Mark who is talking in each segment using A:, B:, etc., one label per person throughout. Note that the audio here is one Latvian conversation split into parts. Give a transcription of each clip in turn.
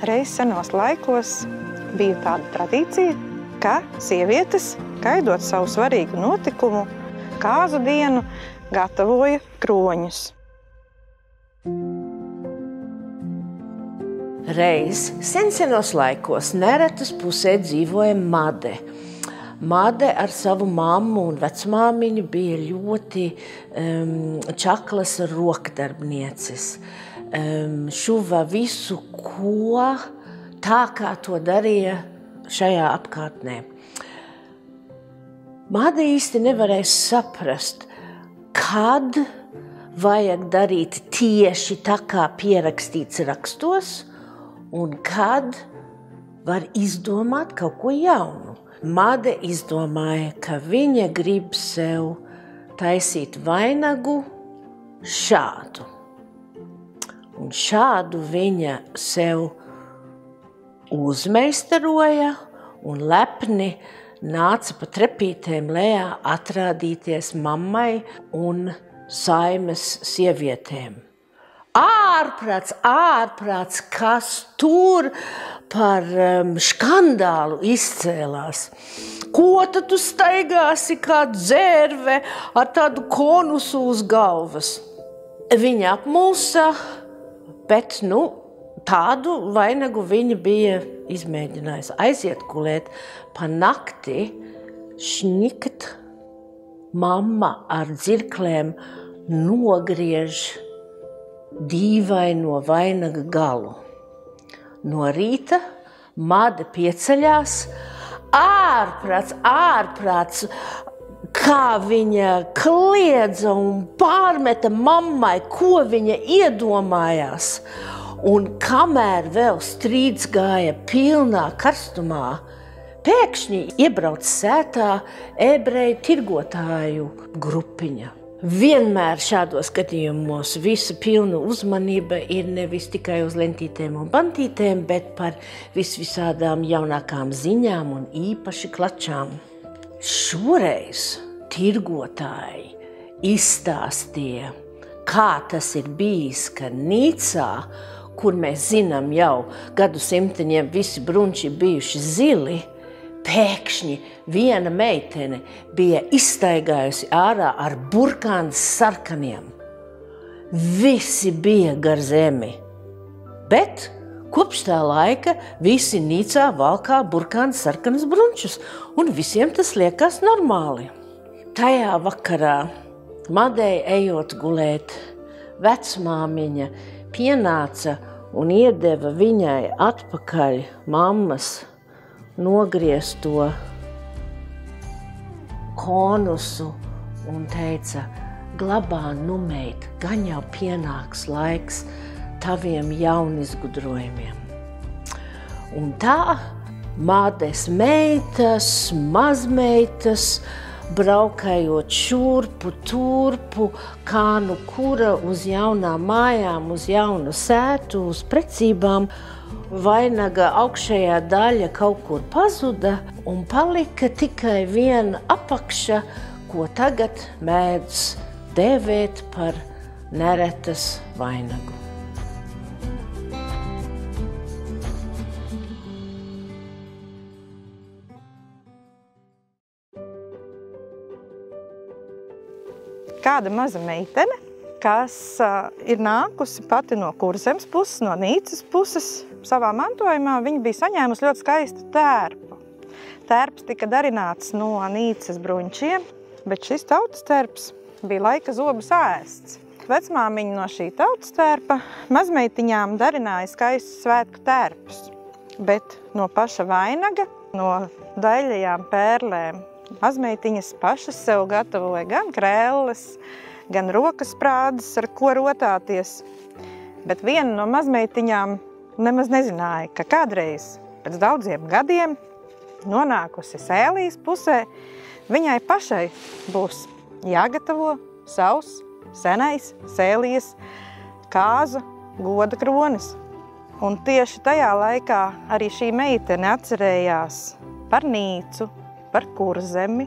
A: reiz senos laikos bija tāda tradīcija, ka sievietes, gaidot savu svarīgu notikumu, kāzu dienu, gatavoja kroņus.
B: Reiz senos laikos Neretas pusē dzīvoja Made. Made ar savu mammu un vecmāmiņu bija ļoti čaklas rokdarbnieces. Šuva visu, ko tā kā to darīja šajā apkārtnē. Made īsti nevarēja saprast, kad vajag darīt tieši tā kā pierakstīts rakstos un kad var izdomāt kaut ko jaunu. Made izdomāja, ka viņa grib sev taisīt vainagu šādu. Un šādu viņa sev uzmeistaroja un lepni nāca pa trepītēm lejā atrādīties mammai un saimes sievietēm. Ārprāts, kas tur par škandālu izcēlās. Ko tad tu staigāsi kā dzērve ar tādu konusu uz galvas? Viņa apmulsa, bet tādu vainagu viņa bija izmēģinājusi. Aiziet gulēt pa nakti, šņikt, mamma ar dzirklēm nogriež dīvaino vainaga galu. No rīta Made pieceļās, ārprāts, kā viņa kliedza un pārmeta mammai, ko viņa iedomājās. Un kamēr vēl strīds gāja pilnā karstumā, pēkšņi iebrauc sētā ebreju tirgotāju grupiņa. Vienmēr šādos gadījumos visa pilna uzmanība ir nevis tikai uz lentītēm un bantītēm, bet par visādām jaunākām ziņām un īpaši klačām. Šoreiz tirgotāji izstāstīja, kā tas ir bijis, ka Nīcā, kur mēs zinām jau gadsimteņiem visi brunči bijuši zili, pēkšņi viena meitene bija izstaigājusi ārā ar burkānu sarkaniem. Visi bija gar zemi, bet kopš tā laika visi Nīcā valkā burkānu sarkanus brunčus, un visiem tas liekas normāli. Tajā vakarā, Madei ejot gulēt, vecmāmiņa pienāca un iedeva viņai atpakaļ mammas nogriezto konusu un teica: glabā meit, gan jau pienāks laiks taviem jaunizgudrojumiem. Un tā Mades meitas, mazmeitas, braukājot šurpu, turpu, kā kura uz jaunām mājām, uz jaunu sētu, uz precībām, vainaga augšējā daļa kaut kur pazuda un palika tikai viena apakša, ko tagad mēdz dēvēt par Neretas vainagu.
A: Kāda maza meitene, kas ir nākusi pati no Kurzemes puses, no Nīcas puses, savā mantojumā viņa bija saņēmusi ļoti skaistu tērpu. Tērps tika darināts no Nīcas bruņčiem, bet šis tautas tērps bija laika zobus ēsts. Vecmāmiņa no šī tautas tērpa mazmeitiņām darināja skaistus svētku tērpus, bet no paša vainaga, no daļajām pērlēm, mazmeitiņas pašas sev gatavoja gan krēles, gan rokas prādes, ar ko rotāties. Bet viena no mazmeitiņām nemaz nezināja, ka kādreiz pēc daudziem gadiem, nonākusi Sēlijas pusē, viņai pašai būs jāgatavo savs senais Sēlijas kāzu goda kronis. Un tieši tajā laikā arī šī meitene atcerējās par Nīcu, par Kurzemi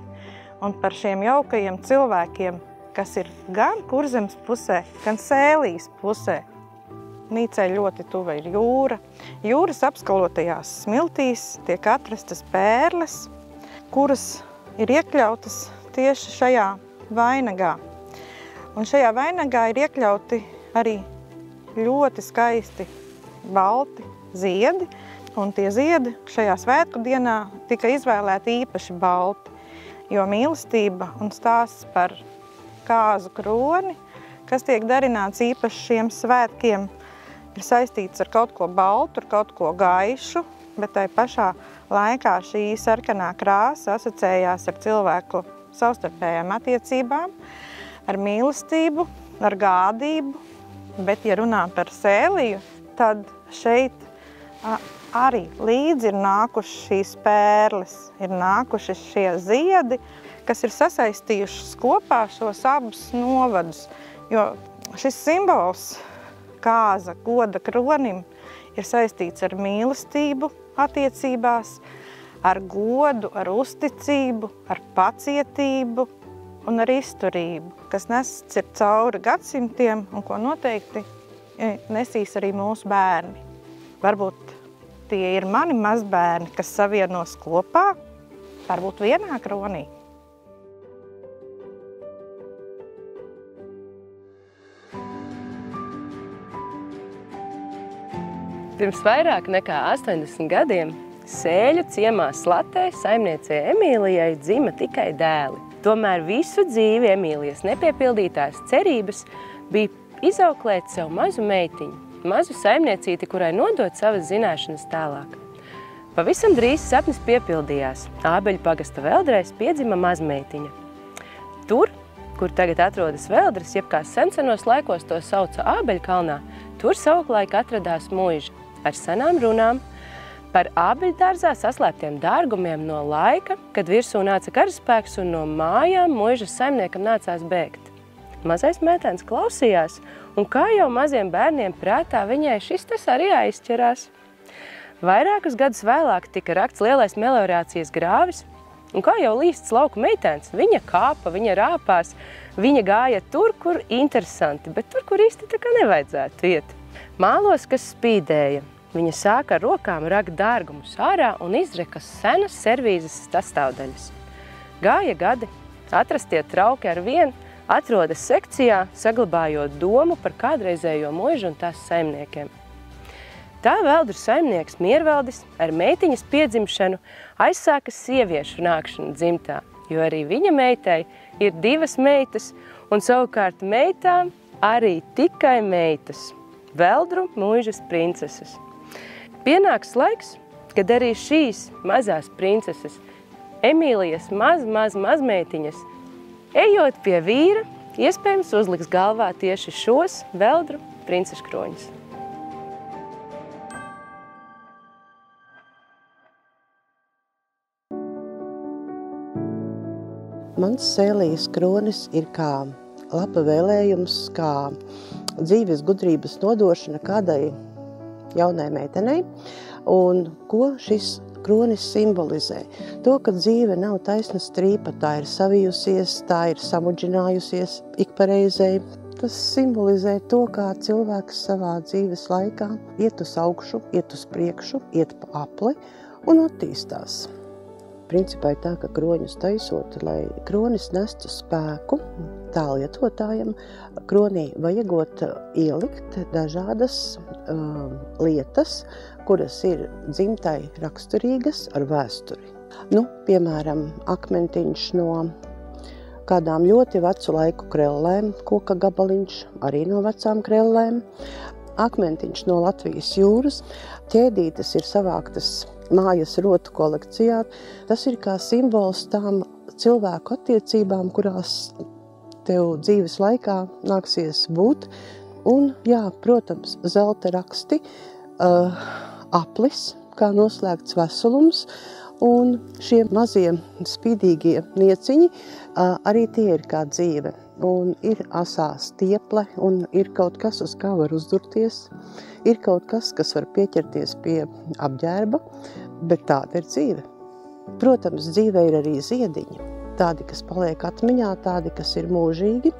A: un par šiem jaukajiem cilvēkiem, kas ir gan Kurzemes pusē, gan Sēlijas pusē. Nīcai ļoti tuva ir jūra. Jūras apskalotajās smiltīs tiek atrastas pērles, kuras ir iekļautas tieši šajā vainagā. Un šajā vainagā ir iekļauti arī ļoti skaisti balti ziedi, un tie ziedi šajā svētku dienā tika izvēlēti īpaši balti, jo mīlestība un stāsts par kāzu kroni, kas tiek darināts īpaši šiem svētkiem, ir saistīts ar kaut ko baltu, ar kaut ko gaišu, bet tai pašā laikā šī sarkanā krāsa asociējās ar cilvēku savstarpējām attiecībām, ar mīlestību, ar gādību, bet, ja runā par sēliju, tad šeit arī līdzi ir nākuši šīs pērles, ir nākuši šie ziedi, kas ir sasaistījušas kopā šos abus novadus, jo šis simbols kāza goda kronim ir saistīts ar mīlestību attiecībās, ar godu, ar uzticību, ar pacietību un ar izturību, kas nests ir cauri gadsimtiem un ko noteikti nesīs arī mūsu bērni. Varbūt tie ir mani mazbērni, kas savienos kopā, varbūt vienā kronī.
C: Pirms vairāk nekā 80 gadiem Sēļu ciemā Slatē saimniecei Emīlijai dzima tikai dēli. Tomēr visu dzīvi Emīlijas nepiepildītās cerības bija izauklēt sev mazu meitiņu, mazu saimniecīti, kurai nodot savas zināšanas tālāk. Pavisam drīz sapnis piepildījās. Ābeļu pagasta Veldrēs piedzima mazmeitiņa. Tur, kur tagad atrodas Veldres, jeb kā sensenos laikos to sauca Ābeļkalnā, tur savulaik atradās muiža ar senām runām par ābeļdārzā saslēptiem dārgumiem no laika, kad virsū nāca karaspēks un no mājām muižas saimniekam nācās bēgt. Mazais mētēns klausījās, un kā jau maziem bērniem prātā viņai šis tas arī aizķerās. Vairākus gadus vēlāk tika rakts lielais meliorācijas grāvis, un kā jau līsts lauku meitēns, viņa kāpa, viņa rāpās, viņa gāja tur, kur interesanti, bet tur, kur īsti tā kā nevajadzētu iet. Mālos, kas spīdēja, viņa sāka ar rokām rakt dārgumus ārā un izreka senas servīzes sastāvdaļas. Gāja gadi, atrastie trauki ar vienu atrodas sekcijā, saglabājot domu par kādreizējo muižu un tās saimniekiem. Tā Veldru saimnieks Mierveldis ar meitiņas piedzimšanu aizsāka sieviešu nākšanu dzimtā, jo arī viņa meitai ir 2 meitas, un savukārt meitām arī tikai meitas – Veldru muižas princeses. Pienāks laiks, kad arī šīs mazās princeses, Emīlijas mazmeitiņas, ejot pie vīra, iespējams uzliks galvā tieši šos Veldru princešu kroņus.
D: Mans sēlijas kronis ir kā laba vēlējums, kā dzīves gudrības nodošana kādai jaunai meitenei. Un ko šis kronis simbolizē? To, ka dzīve nav taisna strīpa, tā ir savijusies, tā ir samudžinājusies ik pareizei. Tas simbolizē to, kā cilvēks savā dzīves laikā iet uz augšu, iet uz priekšu, iet pa apli un attīstās. Principā ir tā, ka kroņus taisot, lai kronis nestu spēku tā lietotājam, kronī vajagot ielikt dažādas lietas, kuras ir dzimtai raksturīgas ar vēsturi. Piemēram, akmentiņš no kādām ļoti vecu laiku krellēm, koka gabaliņš arī no vecām krellēm, akmentiņš no Latvijas jūras, ķēdītes ir savāktas mājas rotu kolekcijā. Tas ir kā simbols tām cilvēku attiecībām, kurās tev dzīves laikā nāksies būt. Un, jā, protams, zelta raksti, aplis, kā noslēgts veselums, un šie mazie spīdīgie nieciņi arī tie ir kā dzīve. Un ir asā stieple, un ir kaut kas, uz kā var uzdurties, ir kaut kas, kas var pieķerties pie apģērba, bet tāda ir dzīve. Protams, dzīvē ir arī ziediņi, tādi, kas paliek atmiņā, tādi, kas ir mūžīgi.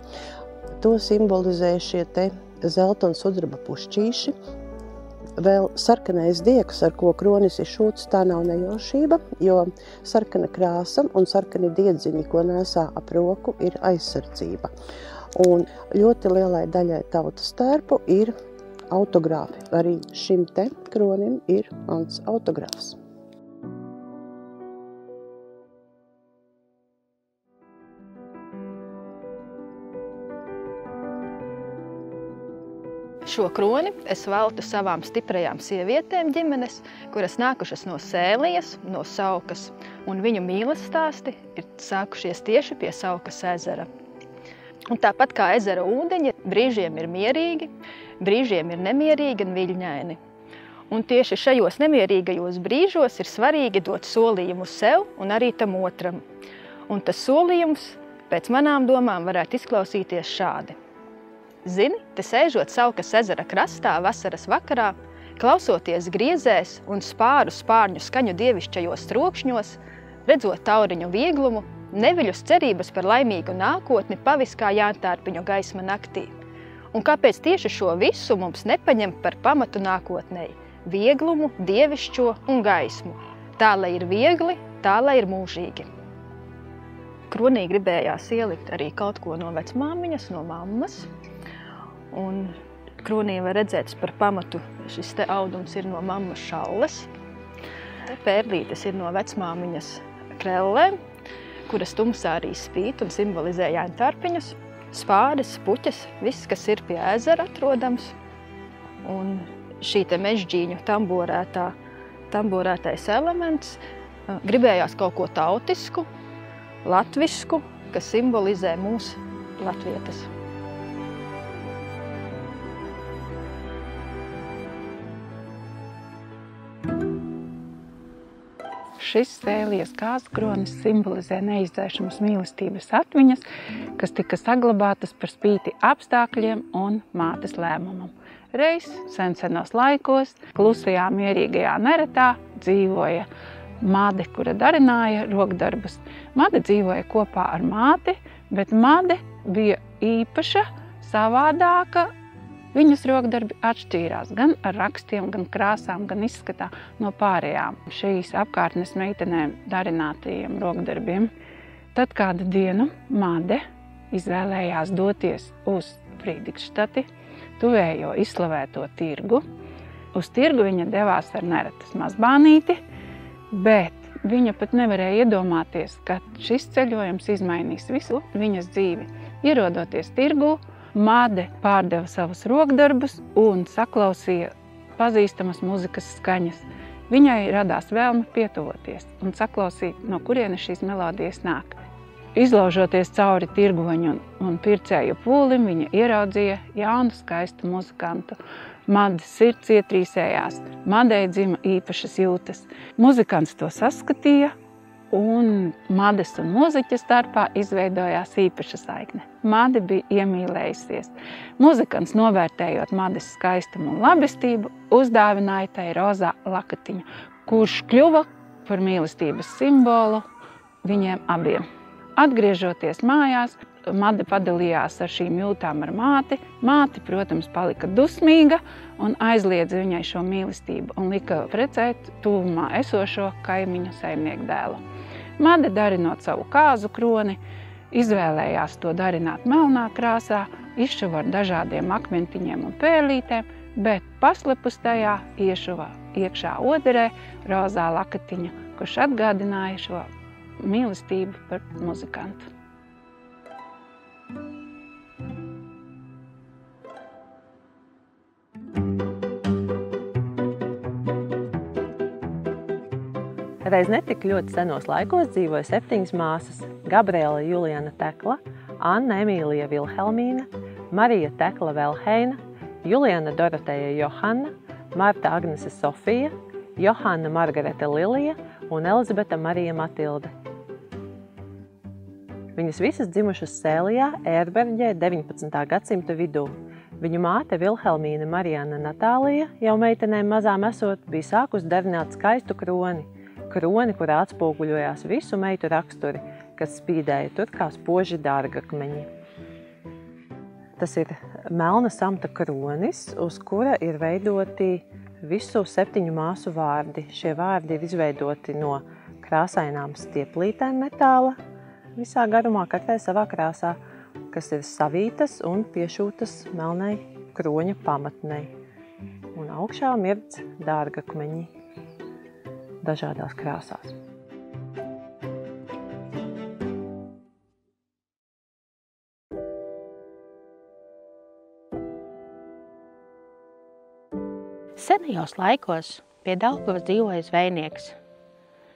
D: To simbolizē šie te zelta un sudraba pušķīši. Vēl sarkanais diegs, ar ko kronis ir šūts, tā nav nejaušība, jo sarkana krāsa un sarkani diedziņi, ko nesā ap roku, ir aizsardzība. Un ļoti lielai daļai tautas tērpu ir autogrāfi. Arī šim te kronim ir mans autogrāfs.
A: Šo kroni es veltu savām stiprajām sievietēm ģimenes, kuras nākušas no Sēlijas, no Saukas, un viņu mīlas stāsti ir sākušies tieši pie Saukas ezera. Un tāpat kā ezera ūdeņi, brīžiem ir mierīgi, brīžiem ir nemierīgi un viļņaini. Un tieši šajos nemierīgajos brīžos ir svarīgi dot solījumu sev un arī tam otram. Un tas solījums, pēc manām domām, varētu izklausīties šādi. Zini, te sēžot Saukas ezera krastā vasaras vakarā, klausoties griezēs un spāru spārņu skaņu dievišķajos trokšņos, redzot tauriņu vieglumu, neviļus cerības par laimīgu nākotni pavis kā jāntārpiņu gaisma naktī. Un kāpēc tieši šo visu mums nepaņem par pamatu nākotnei? Vieglumu, dievišķo un gaismu. Tā, lai ir viegli, tā, lai ir mūžīgi. Kronī gribējās ielikt arī kaut ko no vecmāmiņas, no mammas. Un kronī var redzēt par pamatu, šis te audums ir no mammas šalles. Te pērlītes ir no vecmāmiņas krellēm, kuras tumsā arī spīt un simbolizē jāņtarpiņus. Spāres, puķes, viss, kas ir pie ezera atrodams. Un šī te mežģīņu tamborētais elements gribējās kaut ko tautisku, latvisku, kas simbolizē mūs latvietes.
E: Šis Sēlijas kāzakronis simbolizē neizdzēšamas mīlestības atmiņas, kas tika saglabātas par spīti apstākļiem un mātes lēmumam. Reiz senos laikos, klusajā, mierīgajā neretā dzīvoja Made, kura darināja rokdarbus. Made dzīvoja kopā ar māti, bet Made bija īpaša, savādāka. Viņas rokdarbi atšķīrās gan ar rakstiem, gan krāsām, gan izskatā no pārējām šīs apkārtnes meitenēm darinātajiem rokdarbiem. Tad kādu dienu Made izvēlējās doties uz Frīdrihštati, tuvējo izslavēto tirgu. Uz tirgu viņa devās ar neretas mazbānīti, bet viņa pat nevarēja iedomāties, ka šis ceļojums izmainīs visu viņas dzīvi. Ierodoties tirgu, Made pārdeva savus rokdarbus un saklausīja pazīstamas muzikas skaņas. Viņai radās vēlme pietuvoties un saklausīt, no kurienes šīs melodijas nāk. Izlaužoties cauri tirgoņu un pircēju pūlim, viņa ieraudzīja jaunu, skaistu muzikantu. Mades sirds ietrīsējās, Madei dzima īpašas jūtas. Muzikants to saskatīja, un Mades un mūziķa starpā izveidojās īpaša saikne. Made bija iemīlējusies. Muzikants, novērtējot Mades skaistumu un labestību, uzdāvināja tai rozā lakatiņu, kurš kļuva par mīlestības simbolu viņiem abiem. Atgriežoties mājās, Made padalījās ar šīm jūtām ar māti. Māte, protams, palika dusmīga un aizliedza viņai šo mīlestību un lika precēt tuvumā esošo kaimiņu saimnieku dēlu. Made, darinot savu kāzu kroni, izvēlējās to darināt melnā krāsā, izšuva ar dažādiem akmentiņiem un pērlītēm, bet paslepus tajā iešuva iekšā oderē rozā lakatiņu, kurš atgādināja šo mīlestību par muzikantu.
C: Reiz netik ļoti senos laikos dzīvoja 7 māsas – Gabriela Juliana Tekla, Anna Emīlija Vilhelmīna, Marija Tekla Velheina, Juliana Doroteja Johanna, Marta Agnese Sofija, Johanna Margarete Lilija un Elizabeta Marija Matilde. Viņas visas dzimušas Sēlijā, Ērberģē 19. gadsimta vidū. Viņu māte Vilhelmīna Marijana Natālija, jau meitenēm mazām esot, bija sākus darināt skaistu kroni. Kroni, kurā atspoguļojās visu meitu raksturi, kas spīdēja tur kā spoži dārgakmeņi.
F: Tas ir melna samta kronis, uz kura ir veidoti visu 7 māsu vārdi. Šie vārdi ir izveidoti no krāsainām stieplītēm metāla, visā garumā, katrai savā krāsā, kas ir savītas un piešūtas melnai kroņa pamatnei. Un augšā mirdz dārgakmeņi dažādās krāsās.
G: Senajos laikos pie Daugavas dzīvoja zvejnieks,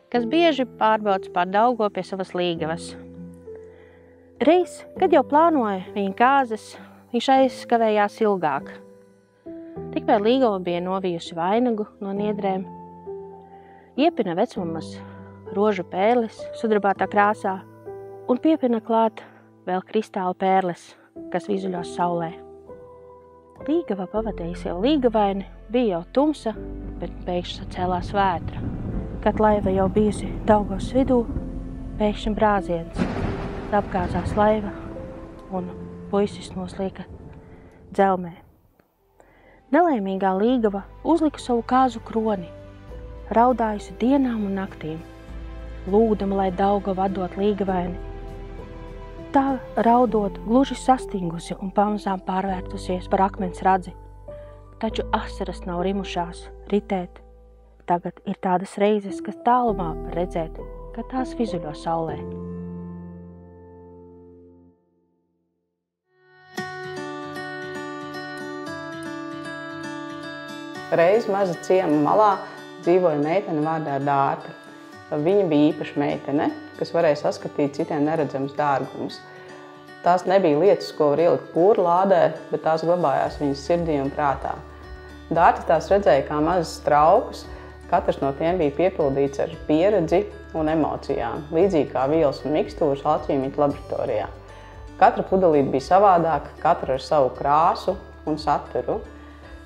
G: kas bieži pārbrauc pār Daugavu pie savas līgavas. Reiz, kad jau plānoja viņa kāzes, viņš aizkavējās ilgāk. Tikmēr līgava bija novijusi vainagu no niedrēm, iepina vecmammas rožu pērles sudrabātā krāsā un piepina klāt vēl kristāla pērles, kas vizuļos saulē. Līgava pavadījusi jau līgavaini, bija jau tumsa, bet pēkšņi sacēlās vētra. Kad laiva jau bijusi Daugavas vidū, pēkšņi brāziens. Apgāzās laiva un puisis noslīka dzelmē. Nelaimīgā līgava uzlika savu kāzu kroni, raudājusi dienām un naktīm, lūgdama, lai Daugava atdot līgavaini. Tā raudot gluži sastingusi un pamazām pārvērtusies par akmens radzi. Taču asaras nav rimušās ritēt. Tagad ir tādas reizes, kas tālumā var redzēt, ka tās vizuļo saulē.
H: Reiz maza ciema malā dzīvoja meitene vārdā Dārta. Viņa bija īpaša meitene, kas varēja saskatīt citiem neredzamus dārgumus. Tās nebija lietas, ko var ielikt pūru lādē, bet tās glabājās viņas sirdī un prātā. Dārta tās redzēja kā mazas traukus, katrs no tiem bija piepildīts ar pieredzi un emocijām, līdzīgi kā vielas un mikstūras alķīmiķa laboratorijā. Katra pudelīte bija savādāka, katra ar savu krāsu un saturu.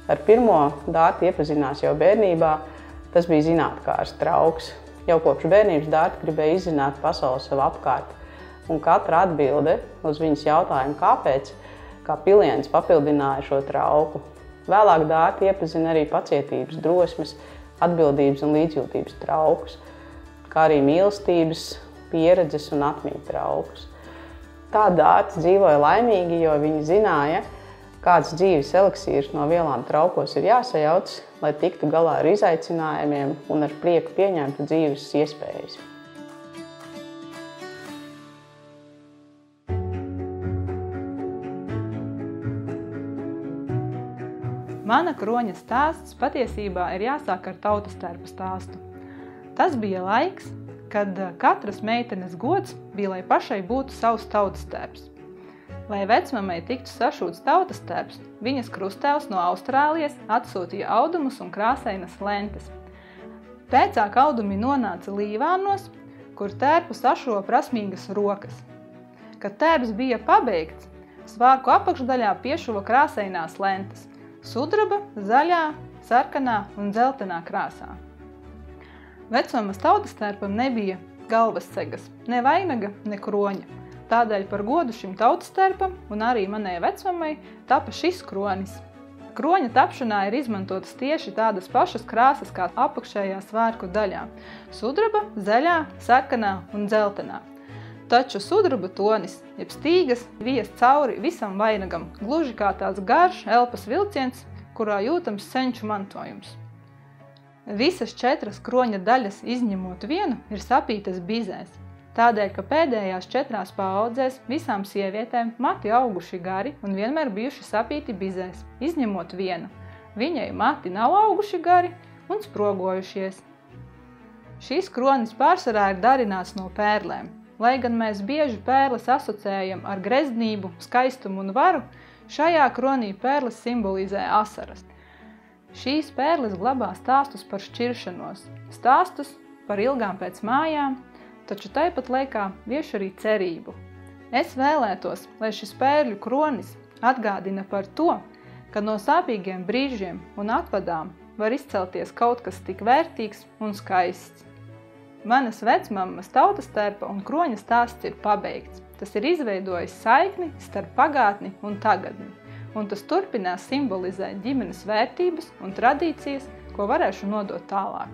H: Ar pirmo Dārta iepazinās jau bērnībā, tas bija zinātkārs trauks. Jau kopš bērnības Dārta gribēja izzināt pasauli sev apkārt, un katra atbilde uz viņas jautājumu kāpēc, kā piliens papildināja šo trauku. Vēlāk Dārta iepazina arī pacietības, drosmes, atbildības un līdzjūtības traukus, kā arī mīlestības, pieredzes un atmiņu traukus. Tā Dārta dzīvoja laimīgi, jo viņa zināja, kāds dzīves eliksīrs no vielām traukos ir jāsajauc, lai tiktu galā ar izaicinājumiem un ar prieku pieņemtu dzīves iespējas.
I: Mana kroņa stāsts patiesībā ir jāsāk ar tautastērpa stāstu. Tas bija laiks, kad katras meitenes gods bija, lai pašai būtu savs tautastērps. Lai vecmamai tiktu sašūts tautastērps, viņas krustēvs no Austrālijas atsūtīja audumus un krāsainas lentes. Pēcāk audumi nonāca Līvānos, kur tērpu sašuva prasmīgas rokas. Kad tērps bija pabeigts, svārku apakšdaļā piešuva krāsainās lentes – sudraba, zaļā, sarkanā un dzeltenā krāsā. Vecmamas tautastērpam nebija galvas segas, ne vainaga, ne kroņa. Tādēļ par godu šim tautastērpam un arī manai vecmamai tapa šis kronis. Kroņa tapšanā ir izmantotas tieši tādas pašas krāsas kā apakšējā svārku daļā – sudraba, zaļā, sarkanā un dzeltenā. Taču sudraba tonis, jeb stīgas, vies cauri visam vainagam, gluži kā tāds garš elpas vilciens, kurā jūtams senču mantojums. Visas 4 kroņa daļas, izņemot vienu, ir sapītas bizēs. Tādēļ, ka pēdējās 4 paaudzēs visām sievietēm mati auguši gari un vienmēr bijuši sapīti bizēs, izņemot vienu. Viņai mati nav auguši gari un sprogojušies. Šīs kronis pārsvarā ir darināts no pērlēm. Lai gan mēs bieži pērles asociējam ar greznību, skaistumu un varu, šajā kronī pērles simbolizē asaras. Šīs pērles glabā stāstus par šķiršanos, stāstus par ilgām pēc mājām, taču tāpat laikā vieš arī cerību. Es vēlētos, lai šis pērļu kronis atgādina par to, ka no sāpīgiem brīžiem un atvadām var izcelties kaut kas tik vērtīgs un skaists. Manas vecmammas tautastērpa un kroņa stāsts ir pabeigts, Tas ir izveidojis saikni starp pagātni un tagadni, un tas turpinās simbolizēt ģimenes vērtības un tradīcijas, ko varēšu nodot tālāk.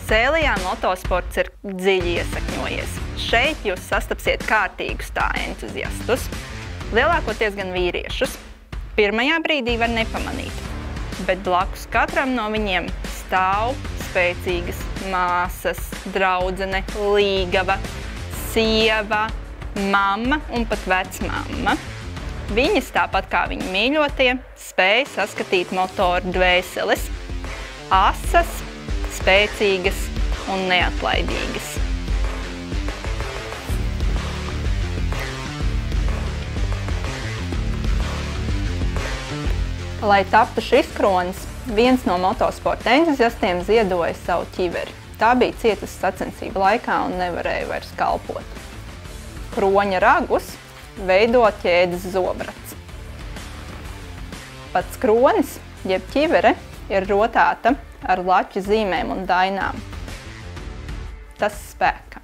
A: Sēlijā motosports ir dziļi iesakņojies. Šeit jūs sastapsiet kārtīgus tā entuziastus, lielākoties gan vīriešus. Pirmajā brīdī var nepamanīt, bet blakus katram no viņiem stāv spēcīgas māsas, draudzene, līgava, sieva, mamma un pat vecmamma. Viņas, tāpat kā viņa mīļotie, spēj saskatīt motoru dvēseles, asas, spēcīgas un neatlaidīgas. Lai taptu šis kronis, viens no motosporta entuziastiem ziedoja savu ķiveri. Tā bija cietusi sacensību laikā un nevarēja vairs kalpot. Kroņa ragus veido ķēdes zobrats. Pats kronis, jeb ķivere, ir rotāta ar laķu zīmēm un dainām. Tas spēkā.